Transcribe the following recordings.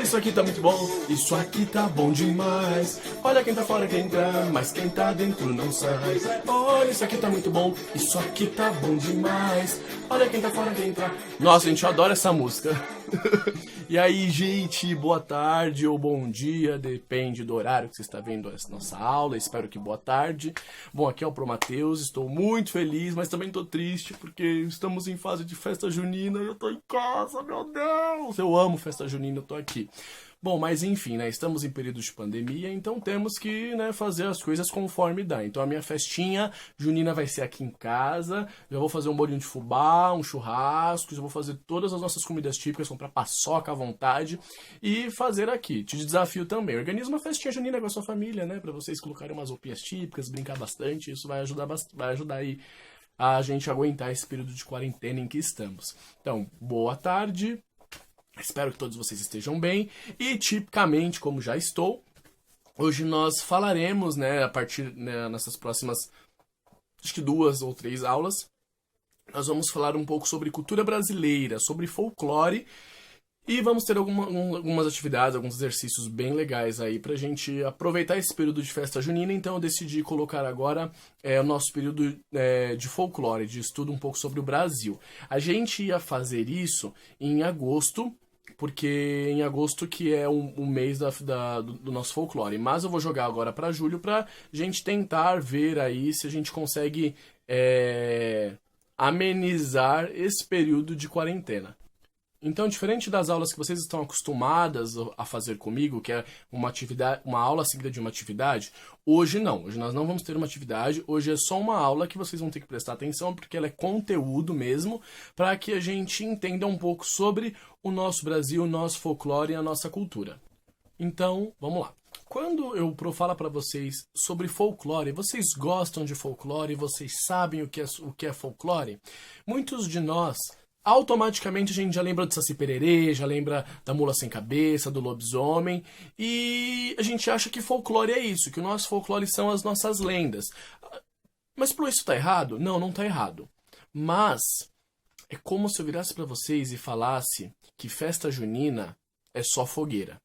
isso aqui tá muito bom, isso aqui tá bom demais. Olha quem tá fora quer entrar, mas quem tá dentro não sai. Olha, isso aqui tá muito bom, isso aqui tá bom demais. Olha quem tá fora quer entrar. Nossa, gente, eu adoro essa música. E aí, gente, boa tarde ou bom dia, depende do horário que você está vendo essa nossa aula, espero que boa tarde. Bom, aqui é o Promateus, estou muito feliz, mas também estou triste porque estamos em fase de festa junina e eu estou em casa, meu Deus! Eu amo festa junina, eu estou aqui. Bom, mas enfim, né, estamos em período de pandemia, então temos que, né, fazer as coisas conforme dá. Então a minha festinha junina vai ser aqui em casa, já vou fazer um bolinho de fubá, um churrasco, já vou fazer todas as nossas comidas típicas, comprar paçoca à vontade e fazer aqui. Te desafio também, organiza uma festinha junina com a sua família, né, para vocês colocarem umas roupinhas típicas, brincar bastante, isso vai ajudar aí a gente aguentar esse período de quarentena em que estamos. Então, boa tarde. Espero que todos vocês estejam bem e, tipicamente, como já estou, hoje nós falaremos, né, a partir, né, nessas próximas, acho que 2 ou 3 aulas, nós vamos falar um pouco sobre cultura brasileira, sobre folclore e vamos ter algumas atividades, alguns exercícios bem legais aí pra gente aproveitar esse período de festa junina. Então eu decidi colocar agora o nosso período de folclore, de estudo um pouco sobre o Brasil. A gente ia fazer isso em agosto, porque em agosto que é o mês do nosso folclore. Mas eu vou jogar agora para julho pra gente tentar ver aí se a gente consegue amenizar esse período de quarentena. Então, diferente das aulas que vocês estão acostumadas a fazer comigo, que é uma atividade, uma aula seguida de uma atividade, hoje não. Hoje nós não vamos ter uma atividade, hoje é só uma aula que vocês vão ter que prestar atenção, porque ela é conteúdo mesmo, para que a gente entenda um pouco sobre o nosso Brasil, o nosso folclore e a nossa cultura. Então, vamos lá. Quando eu falo para vocês sobre folclore, vocês gostam de folclore, vocês sabem o que é folclore? Muitos de nós automaticamente a gente já lembra do Saci Pererê, já lembra da Mula Sem Cabeça, do lobisomem, e a gente acha que folclore é isso, que o nosso folclore são as nossas lendas. Mas por isso tá errado? Não, não tá errado. Mas é como se eu virasse para vocês e falasse que festa junina é só fogueira.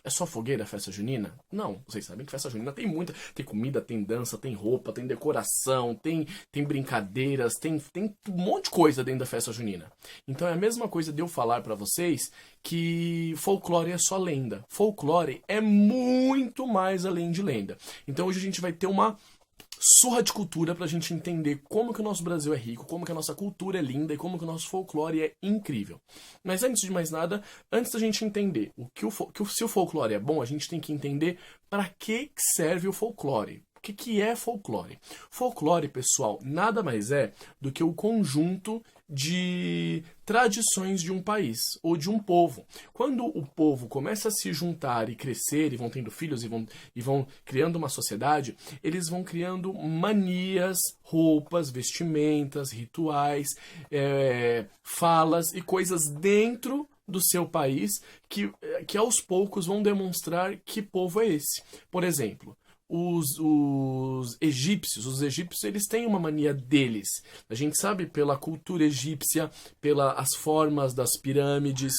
É só fogueira a festa junina? Não, vocês sabem que festa junina tem muita. Tem comida, tem dança, tem roupa, tem decoração, tem brincadeiras, tem um monte de coisa dentro da festa junina. Então é a mesma coisa de eu falar pra vocês que folclore é só lenda. Folclore é muito mais além de lenda. Então hoje a gente vai ter uma surra de cultura pra gente entender como que o nosso Brasil é rico, como que a nossa cultura é linda e como que o nosso folclore é incrível. Mas antes de mais nada, antes da gente entender se o folclore é bom, a gente tem que entender para que serve o folclore. O que é folclore? Folclore, pessoal, nada mais é do que o conjunto de tradições de um país ou de um povo. Quando o povo começa a se juntar e crescer, e vão tendo filhos e vão criando uma sociedade, eles vão criando manias, roupas, vestimentas, rituais, falas e coisas dentro do seu país que aos poucos vão demonstrar que povo é esse. Por exemplo, os egípcios eles têm uma mania deles. A gente sabe pela cultura egípcia, pelas formas das pirâmides,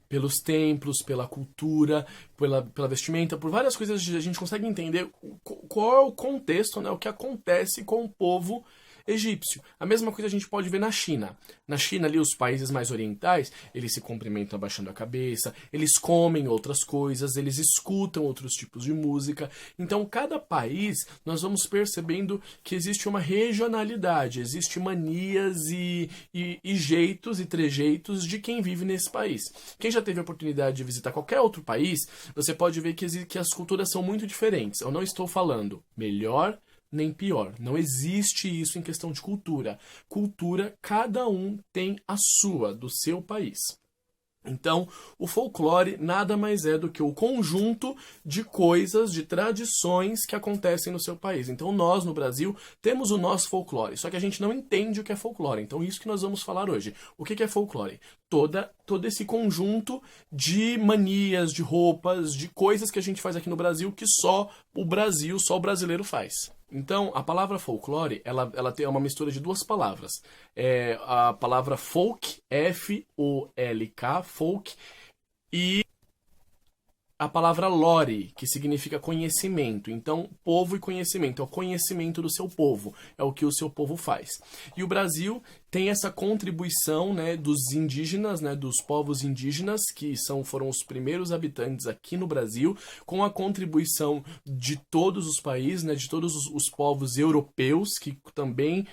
pelos templos, pela cultura, pela vestimenta, por várias coisas a gente consegue entender qual é o contexto, né, o que acontece com o povo egípcio. A mesma coisa a gente pode ver na China. Na China, ali, os países mais orientais, eles se cumprimentam abaixando a cabeça, eles comem outras coisas, eles escutam outros tipos de música. Então, cada país, nós vamos percebendo que existe uma regionalidade, existe manias e jeitos e trejeitos de quem vive nesse país. Quem já teve a oportunidade de visitar qualquer outro país, você pode ver que as culturas são muito diferentes. Eu não estou falando melhor nem pior. Não existe isso em questão de cultura. Cultura, cada um tem a sua, do seu país. Então, o folclore nada mais é do que o conjunto de coisas, de tradições que acontecem no seu país. Então, nós, no Brasil, temos o nosso folclore, só que a gente não entende o que é folclore. Então, isso que nós vamos falar hoje. O que é folclore? Todo esse conjunto de manias, de roupas, de coisas que a gente faz aqui no Brasil que só o brasileiro faz. Então, a palavra folclore, ela tem uma mistura de duas palavras. A palavra folk, F-O-L-K, folk, e a palavra lore, que significa conhecimento. Então, povo e conhecimento, é o conhecimento do seu povo, é o que o seu povo faz. E o Brasil tem essa contribuição, né, dos indígenas, né, dos povos indígenas, que foram os primeiros habitantes aqui no Brasil, com a contribuição de todos os países, né, de todos os povos europeus, que também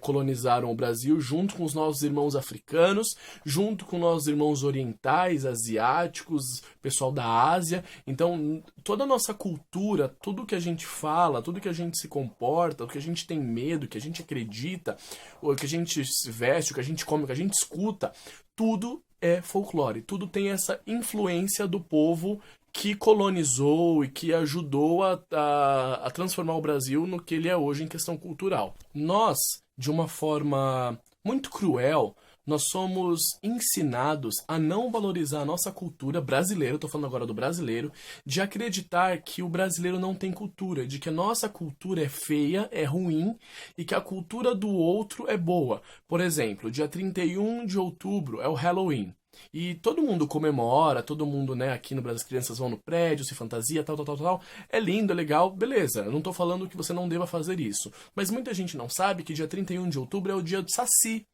colonizaram o Brasil, junto com os nossos irmãos africanos, junto com nossos irmãos orientais, asiáticos, pessoal da Ásia. Então, toda a nossa cultura, tudo que a gente fala, tudo que a gente se comporta, o que a gente tem medo, o que a gente acredita, o que a gente se veste, o que a gente come, o que a gente escuta, tudo é folclore. Tudo tem essa influência do povo que colonizou e que ajudou a transformar o Brasil no que ele é hoje em questão cultural. Nós, de uma forma muito cruel, nós somos ensinados a não valorizar a nossa cultura brasileira, estou falando agora do brasileiro, de acreditar que o brasileiro não tem cultura, de que a nossa cultura é feia, é ruim e que a cultura do outro é boa. Por exemplo, dia 31 de outubro é o Halloween. E todo mundo comemora, todo mundo, né, aqui no Brasil as crianças vão no prédio, se fantasia, tal. É lindo, é legal, beleza. Eu não tô falando que você não deva fazer isso. Mas muita gente não sabe que dia 31 de outubro é o dia do Saci.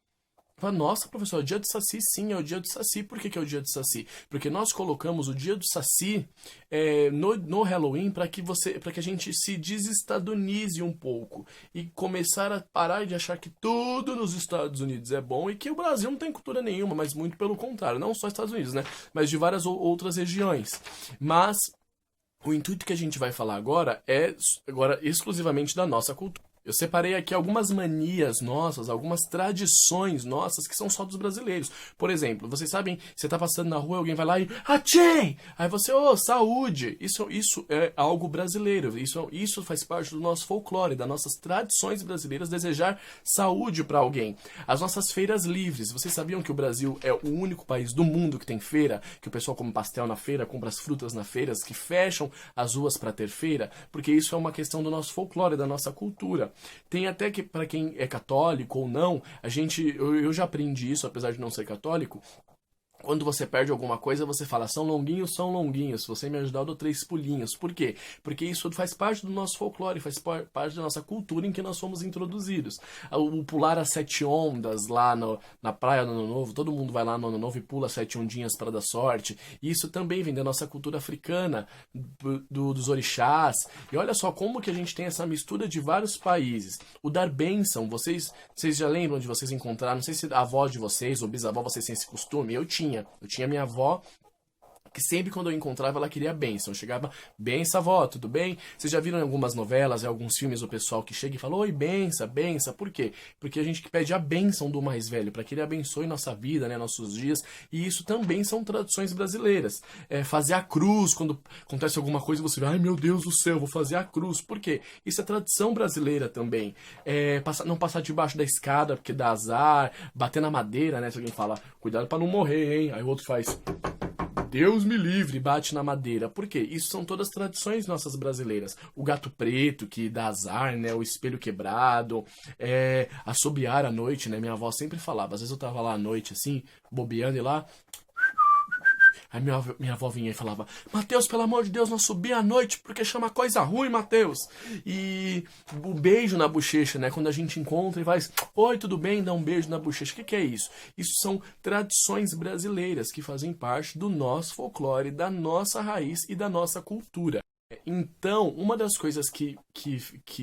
Fala, nossa, professor, é o dia do Saci? Sim, é o dia do Saci. Por que é o dia do Saci? Porque nós colocamos o dia do Saci no Halloween para que a gente se desestadunize um pouco e começar a parar de achar que tudo nos Estados Unidos é bom e que o Brasil não tem cultura nenhuma, mas muito pelo contrário. Não só Estados Unidos, né? Mas de várias outras regiões. Mas o intuito que a gente vai falar agora é exclusivamente da nossa cultura. Eu separei aqui algumas manias nossas, algumas tradições nossas que são só dos brasileiros. Por exemplo, vocês sabem, você tá passando na rua, alguém vai lá e Atchém! Aí você, saúde! Isso é algo brasileiro. Isso faz parte do nosso folclore, das nossas tradições brasileiras, desejar saúde para alguém. As nossas feiras livres. Vocês sabiam que o Brasil é o único país do mundo que tem feira? Que o pessoal come pastel na feira, compra as frutas na feira, que fecham as ruas para ter feira? Porque isso é uma questão do nosso folclore, da nossa cultura. Tem até que, para quem é católico ou não, eu já aprendi isso, apesar de não ser católico. Quando você perde alguma coisa, você fala, são longuinhos. Se você me ajudar, eu dou 3 pulinhos. Por quê? Porque isso faz parte do nosso folclore, faz parte da nossa cultura em que nós fomos introduzidos. O pular as 7 ondas lá na praia no Ano Novo, todo mundo vai lá no Ano Novo e pula 7 ondinhas para dar sorte. E isso também vem da nossa cultura africana, dos orixás. E olha só como que a gente tem essa mistura de vários países. O dar bênção, vocês já lembram de vocês encontrar, não sei se a avó de vocês ou bisavó, vocês têm esse costume, eu tinha minha avó, que sempre quando eu encontrava ela queria bênção. Eu chegava, benção, avó, tudo bem? Vocês já viram em algumas novelas, em alguns filmes, o pessoal que chega e fala, oi, benção. Por quê? Porque a gente que pede a bênção do mais velho, para que ele abençoe nossa vida, né, nossos dias. E isso também são tradições brasileiras. Fazer a cruz, quando acontece alguma coisa, você vai, ai meu Deus do céu, vou fazer a cruz. Por quê? Isso é tradição brasileira também. Não passar debaixo da escada, porque dá azar, bater na madeira, né? Se alguém fala, cuidado para não morrer, hein? Aí o outro faz, Deus me livre, bate na madeira. Por quê? Isso são todas tradições nossas brasileiras. O gato preto, que dá azar, né? O espelho quebrado, assobiar à noite, né? Minha avó sempre falava. Às vezes eu tava lá à noite, assim, bobeando e lá... Aí minha avó vinha e falava, Mateus, pelo amor de Deus, não subia à noite, porque chama coisa ruim, Mateus. E o beijo na bochecha, né? Quando a gente encontra e faz, oi, tudo bem? Dá um beijo na bochecha. O que é isso? Isso são tradições brasileiras que fazem parte do nosso folclore, da nossa raiz e da nossa cultura. Então, uma das coisas que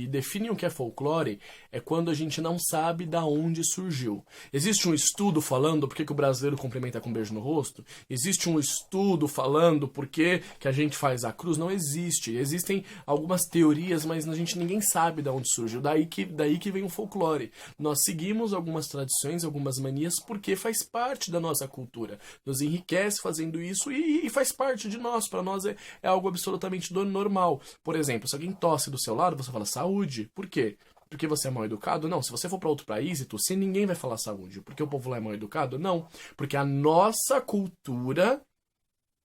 definem o que é folclore é quando a gente não sabe da onde surgiu. Existe um estudo falando por que o brasileiro cumprimenta com um beijo no rosto? Existe um estudo falando por que a gente faz a cruz? Não existe. Existem algumas teorias, mas ninguém sabe da onde surgiu. Daí que vem o folclore. Nós seguimos algumas tradições, algumas manias, porque faz parte da nossa cultura. Nos enriquece fazendo isso e faz parte de nós. Para nós é algo absolutamente normal. Por exemplo, se alguém tosse do seu lado, você fala saúde. Por quê? Porque você é mal educado? Não. Se você for para outro país e tossir, ninguém vai falar saúde. Porque o povo lá é mal educado? Não. Porque a nossa cultura,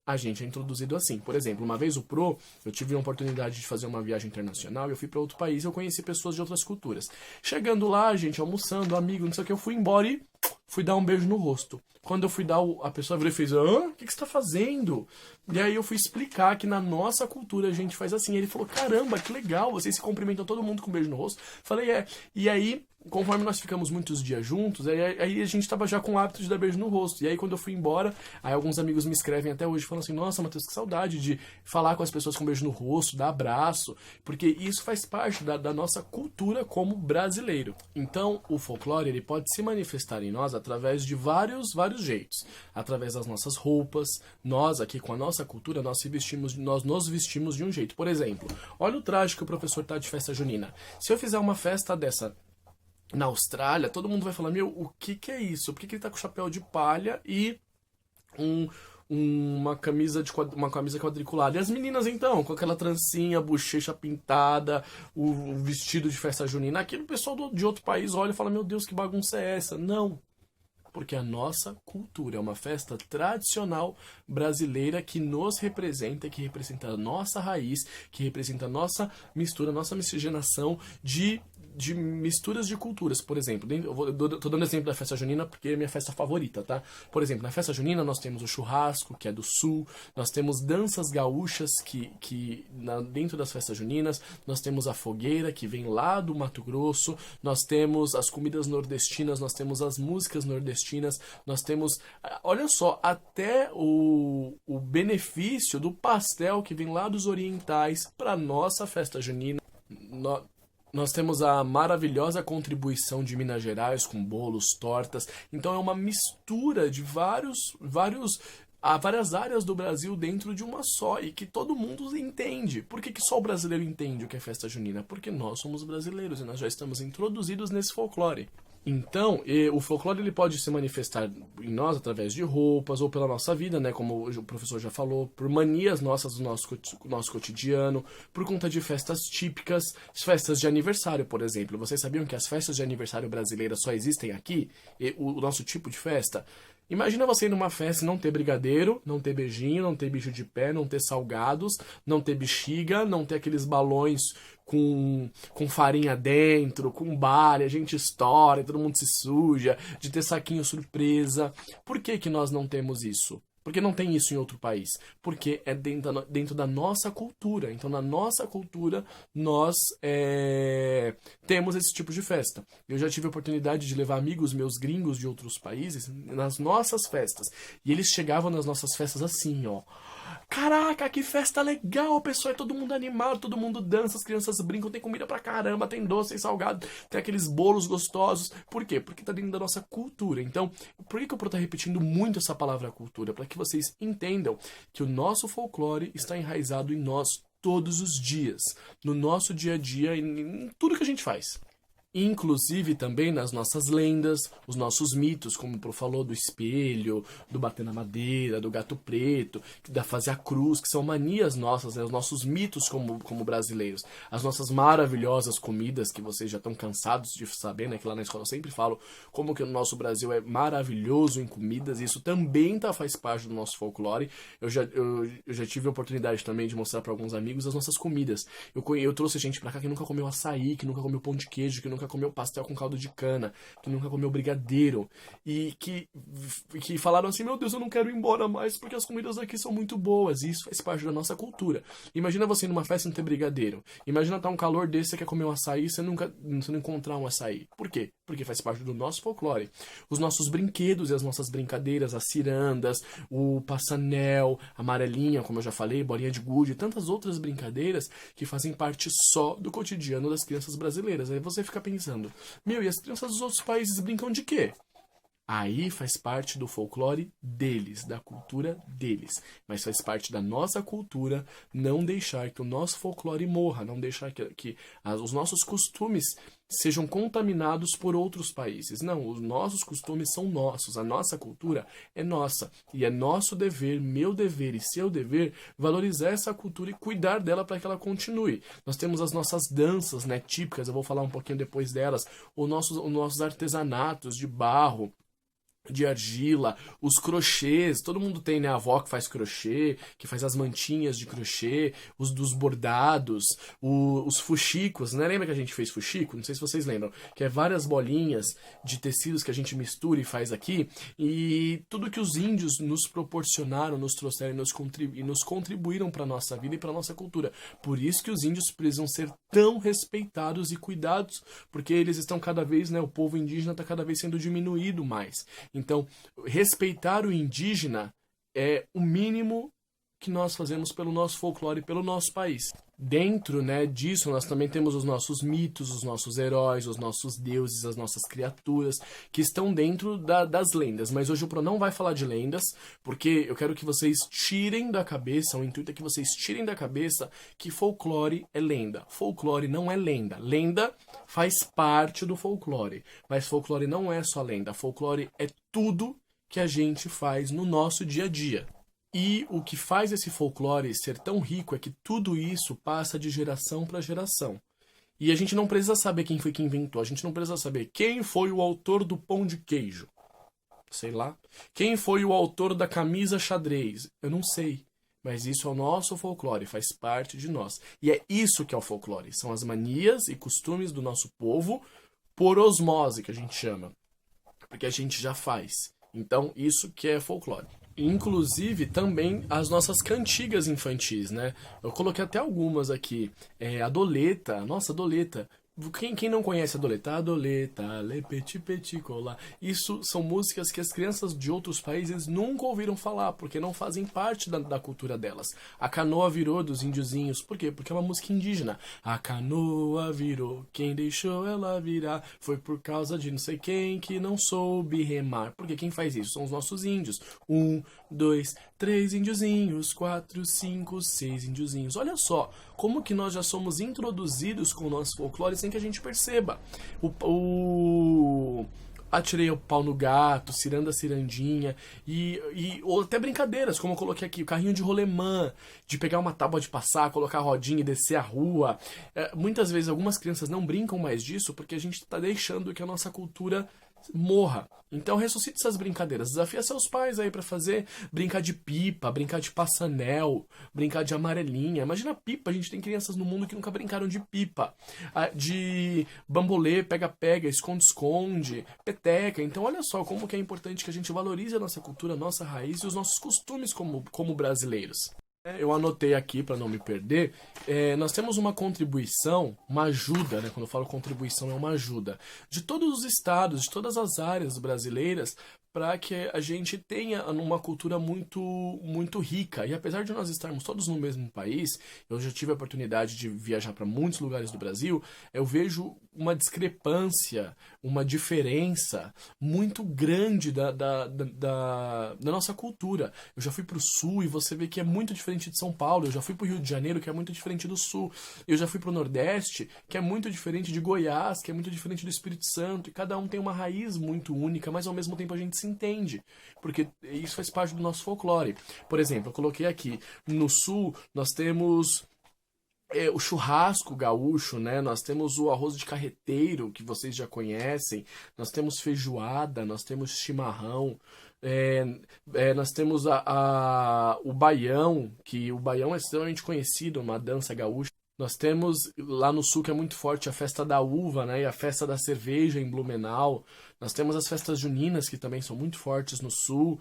a gente é introduzido assim. Por exemplo, uma vez eu tive a oportunidade de fazer uma viagem internacional e eu fui para outro país e eu conheci pessoas de outras culturas. Chegando lá, gente, almoçando, amigo, não sei o que, eu fui embora e fui dar um beijo no rosto. Quando eu fui dar, a pessoa virou e fez, hã? O que você tá fazendo? E aí eu fui explicar que na nossa cultura a gente faz assim. Ele falou, caramba, que legal, vocês se cumprimentam todo mundo com um beijo no rosto. Falei, é. E aí, conforme nós ficamos muitos dias juntos, aí a gente tava já com o hábito de dar beijo no rosto. E aí quando eu fui embora, aí alguns amigos me escrevem até hoje, falando assim, nossa, Matheus, que saudade de falar com as pessoas com um beijo no rosto, dar abraço, porque isso faz parte da nossa cultura como brasileiro. Então, o folclore, ele pode se manifestar em nós através de vários jeitos. Através das nossas roupas, nós aqui com a nossa cultura, nós nos vestimos de um jeito. Por exemplo, olha o traje que o professor tá de festa junina. Se eu fizer uma festa dessa na Austrália, todo mundo vai falar, meu, o que é isso? Por que ele tá com chapéu de palha e uma camisa quadriculada? E as meninas, então, com aquela trancinha, bochecha pintada, o vestido de festa junina. Aquele pessoal de outro país olha e fala, meu Deus, que bagunça é essa? Não. Porque a nossa cultura é uma festa tradicional brasileira que nos representa, que representa a nossa raiz, que representa a nossa mistura, a nossa miscigenação de misturas de culturas. Por exemplo, tô dando exemplo da festa junina porque é minha festa favorita, tá? Por exemplo, na festa junina nós temos o churrasco, que é do sul, nós temos danças gaúchas dentro das festas juninas, nós temos a fogueira, que vem lá do Mato Grosso, nós temos as comidas nordestinas, nós temos as músicas nordestinas, nós temos, olha só, até o benefício do pastel que vem lá dos orientais para nossa festa junina. Nós temos a maravilhosa contribuição de Minas Gerais com bolos, tortas. Então é uma mistura de várias áreas do Brasil dentro de uma só e que todo mundo entende. Por que só o brasileiro entende o que é festa junina? Porque nós somos brasileiros e nós já estamos introduzidos nesse folclore. Então, o folclore ele pode se manifestar em nós através de roupas ou pela nossa vida, né, como o professor já falou, por manias nossas do nosso cotidiano, por conta de festas típicas, festas de aniversário, por exemplo. Vocês sabiam que as festas de aniversário brasileiras só existem aqui? E o nosso tipo de festa? Imagina você ir numa festa e não ter brigadeiro, não ter beijinho, não ter bicho de pé, não ter salgados, não ter bexiga, não ter aqueles balões com farinha dentro, com bala, a gente estoura, todo mundo se suja, de ter saquinho surpresa. Por que nós não temos isso? Porque não tem isso em outro país. Porque é dentro da nossa cultura. Então, na nossa cultura, nós temos esse tipo de festa. Eu já tive a oportunidade de levar amigos meus gringos de outros países nas nossas festas. E eles chegavam nas nossas festas assim, ó. Caraca, que festa legal, pessoal, é todo mundo animado, todo mundo dança, as crianças brincam, tem comida pra caramba, tem doce, tem salgado, tem aqueles bolos gostosos. Por quê? Porque tá dentro da nossa cultura. Então, por que eu tô repetindo muito essa palavra cultura? Para que vocês entendam que o nosso folclore está enraizado em nós todos os dias, no nosso dia a dia, em tudo que a gente faz. Inclusive também nas nossas lendas, os nossos mitos, como o Pro falou, do espelho, do bater na madeira, do gato preto, da fazer a cruz, que são manias nossas, né? Os nossos mitos como brasileiros. As nossas maravilhosas comidas, que vocês já estão cansados de saber, né? Que lá na escola eu sempre falo como que o nosso Brasil é maravilhoso em comidas, e isso também faz parte do nosso folclore. Eu já tive a oportunidade também de mostrar para alguns amigos as nossas comidas. Eu trouxe gente pra cá que nunca comeu açaí, que nunca comeu pão de queijo, que nunca comeu pastel com caldo de cana, que nunca comeu brigadeiro, e que falaram assim, meu Deus, eu não quero ir embora mais porque as comidas aqui são muito boas, e isso faz parte da nossa cultura. Imagina você ir numa festa e não ter brigadeiro. Imagina tá um calor desse, você quer comer um açaí, você não encontrar um açaí. Por quê? Porque faz parte do nosso folclore. Os nossos brinquedos e as nossas brincadeiras, as cirandas, o passanel, a amarelinha, como eu já falei, bolinha de gude, e tantas outras brincadeiras que fazem parte só do cotidiano das crianças brasileiras. Aí você fica pensando, meu, e as crianças dos outros países brincam de quê? Aí faz parte do folclore deles, da cultura deles. Mas faz parte da nossa cultura não deixar que o nosso folclore morra, não deixar que os nossos costumes sejam contaminados por outros países. Não, os nossos costumes são nossos, a nossa cultura é nossa. E é nosso dever, meu dever e seu dever, valorizar essa cultura e cuidar dela para que ela continue. Nós temos as nossas danças, né, típicas, eu vou falar um pouquinho depois delas, os nossos artesanatos de barro, de argila, os crochês, todo mundo tem, né, a avó que faz crochê, que faz as mantinhas de crochê, os dos bordados, os fuxicos, né? Lembra que a gente fez fuxico? Não sei se vocês lembram, que é várias bolinhas de tecidos que a gente mistura e faz aqui, e tudo que os índios nos proporcionaram, nos trouxeram e nos contribuíram para nossa vida e para nossa cultura. Por isso que os índios precisam ser tão respeitados e cuidados, porque eles estão cada vez, né, o povo indígena está cada vez sendo diminuído mais. Então, respeitar o indígena é o mínimo que nós fazemos pelo nosso folclore e pelo nosso país. Dentro, né, disso, nós também temos os nossos mitos, os nossos heróis, os nossos deuses, as nossas criaturas, que estão dentro das lendas. Mas hoje o Pro não vai falar de lendas, porque eu quero que vocês tirem da cabeça, o intuito é que vocês tirem da cabeça que folclore é lenda. Folclore não é lenda. Lenda faz parte do folclore, mas folclore não é só lenda. Folclore é tudo que a gente faz no nosso dia a dia. E o que faz esse folclore ser tão rico é que tudo isso passa de geração para geração. E a gente não precisa saber quem foi que inventou, a gente não precisa saber quem foi o autor do pão de queijo. Sei lá. Quem foi o autor da camisa xadrez? Eu não sei. Mas isso é o nosso folclore, faz parte de nós. E é isso que é o folclore. São as manias e costumes do nosso povo por osmose, que a gente chama. Porque a gente já faz. Então, isso que é folclore. Inclusive, também as nossas cantigas infantis, né? Eu coloquei até algumas aqui. A Doleta, nossa, Doleta. Quem não conhece a Doleta? A Doleta, le petit petit cola. Isso são músicas que as crianças de outros países nunca ouviram falar, porque não fazem parte da cultura delas. A canoa virou dos índiozinhos. Por quê? Porque é uma música indígena. A canoa virou, quem deixou ela virar foi por causa de não sei quem que não soube remar. Porque quem faz isso são os nossos índios. 1, 2, 3 índiozinhos, 4, 5, 6 índiozinhos. Olha só como que nós já somos introduzidos com o nosso folclore sem que a gente perceba. Atirei o pau no gato, ciranda cirandinha, ou até brincadeiras, como eu coloquei aqui, o carrinho de rolemã, de pegar uma tábua de passar, colocar a rodinha e descer a rua. Muitas vezes algumas crianças não brincam mais disso porque a gente está deixando que a nossa cultura morra. Então ressuscite essas brincadeiras, desafia seus pais aí pra fazer, brincar de pipa, brincar de passanel, brincar de amarelinha. Imagina pipa, a gente tem crianças no mundo que nunca brincaram de pipa, de bambolê, pega-pega, esconde-esconde, peteca. Então olha só como que é importante que a gente valorize a nossa cultura, a nossa raiz e os nossos costumes como brasileiros. Eu anotei aqui para não me perder. Nós temos uma contribuição, uma ajuda, né? Quando eu falo contribuição é uma ajuda de todos os estados, de todas as áreas brasileiras, para que a gente tenha uma cultura muito rica. E apesar de nós estarmos todos no mesmo país, eu já tive a oportunidade de viajar para muitos lugares do Brasil, eu vejo uma discrepância, uma diferença muito grande da nossa cultura. Eu já fui para o Sul e você vê que é muito diferente de São Paulo. Eu já fui para o Rio de Janeiro, que é muito diferente do Sul. Eu já fui para o Nordeste, que é muito diferente de Goiás, que é muito diferente do Espírito Santo. E cada um tem uma raiz muito única, mas ao mesmo tempo a gente se entende, porque isso faz parte do nosso folclore. Por exemplo, eu coloquei aqui, no Sul nós temos o churrasco gaúcho, né? Nós temos o arroz de carreteiro, que vocês já conhecem, nós temos feijoada, nós temos chimarrão, nós temos o baião, que o baião é extremamente conhecido, uma dança gaúcha. Nós temos lá no Sul, que é muito forte, a festa da uva, né? E a festa da cerveja em Blumenau. Nós temos as festas juninas, que também são muito fortes no Sul.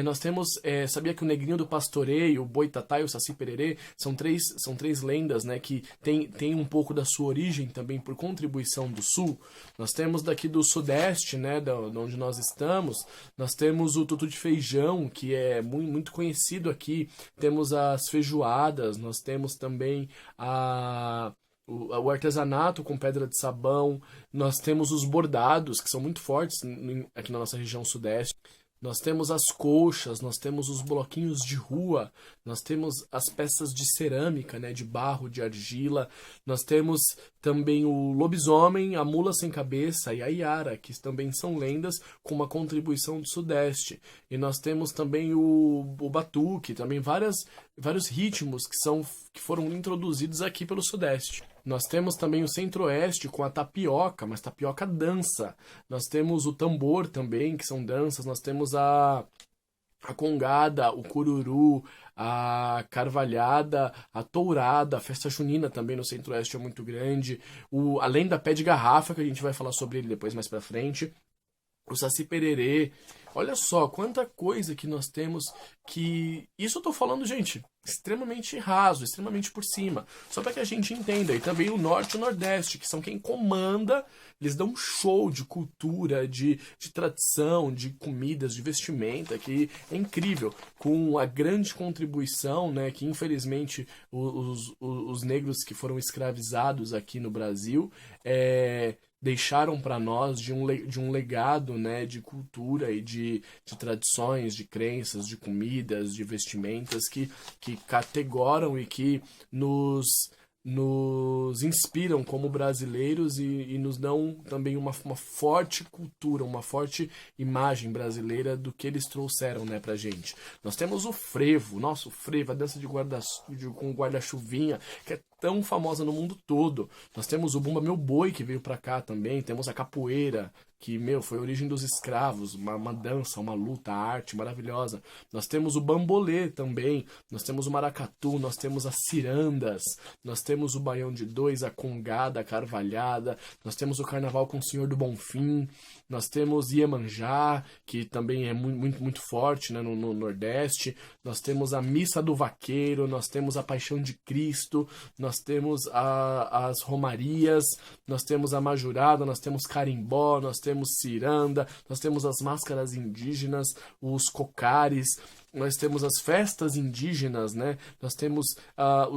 Nós temos, sabia que o Negrinho do Pastoreio, o Boitatá e o Saci Pererê são três lendas, né? Que tem um pouco da sua origem também por contribuição do Sul. Nós temos daqui do Sudeste, né? De onde nós estamos. Nós temos o tutu de feijão, que é muito conhecido aqui. Temos as feijoadas, nós temos também o artesanato com pedra de sabão, nós temos os bordados, que são muito fortes aqui na nossa região sudeste, nós temos as colchas, nós temos os bloquinhos de rua, nós temos as peças de cerâmica, né, de barro, de argila, nós temos também o lobisomem, a mula sem cabeça e a iara, que também são lendas com uma contribuição do Sudeste. E nós temos também o batuque, também várias vários ritmos que foram introduzidos aqui pelo Sudeste. Nós temos também o Centro-Oeste com a tapioca, mas tapioca dança. Nós temos o tambor também, que são danças. Nós temos a congada, o cururu, a carvalhada, a tourada, a festa junina também no Centro-Oeste é muito grande. Além da pé de garrafa, que a gente vai falar sobre ele depois mais pra frente. O Saci Pererê. Olha só, quanta coisa que nós temos que... Isso eu tô falando, gente, extremamente raso, extremamente por cima. Só para que a gente entenda. E também o Norte e o Nordeste, que são quem comanda. Eles dão um show de cultura, de tradição, de comidas, de vestimenta, que é incrível. Com a grande contribuição, né, que infelizmente os negros que foram escravizados aqui no Brasil... deixaram para nós de um legado, né, de cultura e de tradições, de crenças, de comidas, de vestimentas que categoram e que nos inspiram como brasileiros e nos dão também uma forte cultura, uma forte imagem brasileira do que eles trouxeram, né, pra gente. Nós temos o frevo, nossa, o frevo, a dança com guarda-chuvinha, que é tão famosa no mundo todo. Nós temos o Bumba Meu Boi, que veio pra cá também, temos a capoeira, que, foi a origem dos escravos, uma dança, uma luta, arte maravilhosa. Nós temos o bambolê também, nós temos o maracatu, nós temos as cirandas, nós temos o baião de dois, a congada, a carvalhada, nós temos o carnaval com o Senhor do Bonfim, nós temos Iemanjá, que também é muito forte, né, no Nordeste, nós temos a Missa do Vaqueiro, nós temos a Paixão de Cristo, nós temos as Romarias, nós temos a Majurada, nós temos Carimbó, nós temos ciranda, nós temos as máscaras indígenas, os cocares, nós temos as festas indígenas, né? Nós temos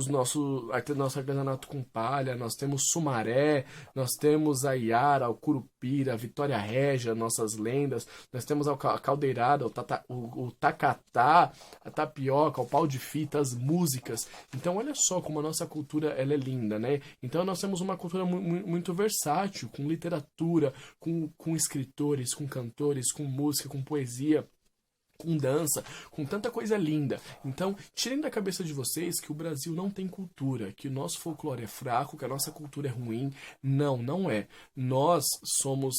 nosso artesanato com palha, nós temos Sumaré, nós temos a Iara, o Curupira, a Vitória Régia, nossas lendas, nós temos a caldeirada, o tacatá, a tapioca, o pau de fita, as músicas. Então olha só como a nossa cultura ela é linda, né? Então nós temos uma cultura muito versátil, com literatura, com escritores, com cantores, com música, com poesia, com dança, com tanta coisa linda. Então, tirem da cabeça de vocês que o Brasil não tem cultura, que o nosso folclore é fraco, que a nossa cultura é ruim. Não é. Nós somos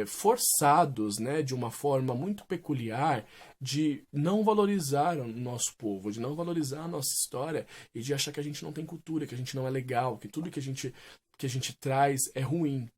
forçados, né, de uma forma muito peculiar, de não valorizar o nosso povo, de não valorizar a nossa história e de achar que a gente não tem cultura, que a gente não é legal, que tudo que a gente traz é ruim.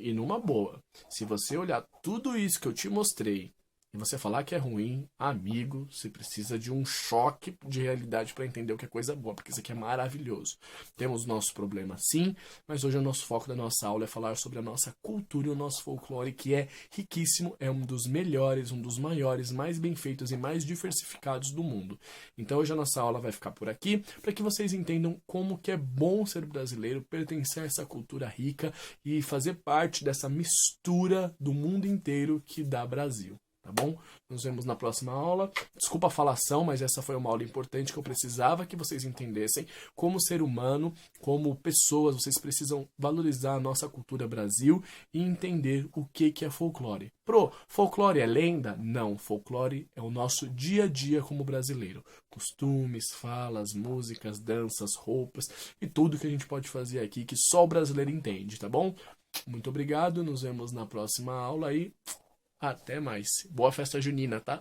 E numa boa, se você olhar tudo isso que eu te mostrei e você falar que é ruim, amigo, você precisa de um choque de realidade para entender o que é coisa boa, porque isso aqui é maravilhoso. Temos nossos problemas sim, mas hoje o nosso foco da nossa aula é falar sobre a nossa cultura e o nosso folclore, que é riquíssimo, é um dos melhores, um dos maiores, mais bem feitos e mais diversificados do mundo. Então hoje a nossa aula vai ficar por aqui, para que vocês entendam como que é bom ser brasileiro, pertencer a essa cultura rica e fazer parte dessa mistura do mundo inteiro que dá Brasil. Tá bom? Nos vemos na próxima aula. Desculpa a falação, mas essa foi uma aula importante que eu precisava que vocês entendessem. Como ser humano, como pessoas, vocês precisam valorizar a nossa cultura Brasil e entender o que é folclore. Folclore é lenda? Não, folclore é o nosso dia a dia como brasileiro. Costumes, falas, músicas, danças, roupas e tudo que a gente pode fazer aqui que só o brasileiro entende, tá bom? Muito obrigado, nos vemos na próxima aula e até mais. Boa festa junina, tá?